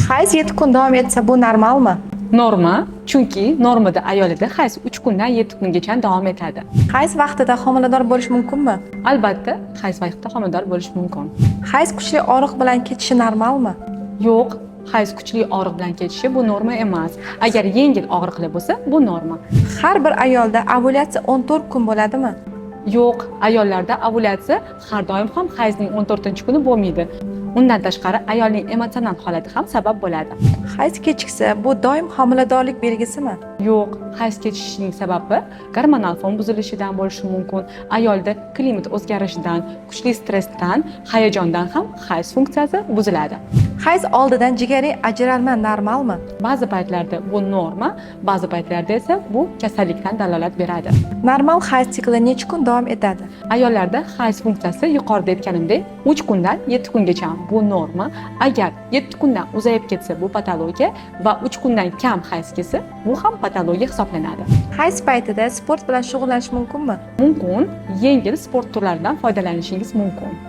Hayz 7 kun davom etsa bu normalmi? Norma, chunki normada ayolida hayz 3 kundan 7 kungacha davom etadi. Hayz vaqtida homilador bo'lish mumkinmi? Albatta, hayz vaqtida homilador bo'lish mumkin. Hayz kuchli og'riq bilan ketishi normalmi? Yo'q, hayz kuchli og'riq bilan ketishi bu norma emas. Agar yengil og'riqli bo'lsa, bu norma. Har bir ayolda ovulyatsiya 14 kun bo'ladimi? Yo'q, ayollarda ovulyatsiya har doim ham hayzning 14-kuni bo'lmaydi. Undan tashqari ayolning emotsional holati ham sabab bo'ladi. Hayz kechiksa bu doim homiladorlik belgisimi? Yo'q, hayz kechishining sababi gormonal fon buzilishidan bo'lishi mumkin. Ayolda klimat o'zgarishidan, kuchli stressdan, hayajondan ham hayz funksiyasi buziladi. Hayz oldidan jigariy ajralma normalmi? Ba'zi paytlarda bu norma, ba'zi paytlarda esa bu kasallikdan dalolat beradi. Normal hayz sikli necha kun davom etadi? Ayollarda hayz funksiyasi yuqorida aytganimdek 3 kundan 7 kungacha bu norma. Agar 7 kundan uzayib ketsa bu patologiya va 3 kundan kam hayz kelsa bu ham patologiya hisoblanadi. Hayz paytida sport bilan shug'ullanish mumkinmi? Mumkin, yengil sport turlaridan foydalanishingiz mumkin.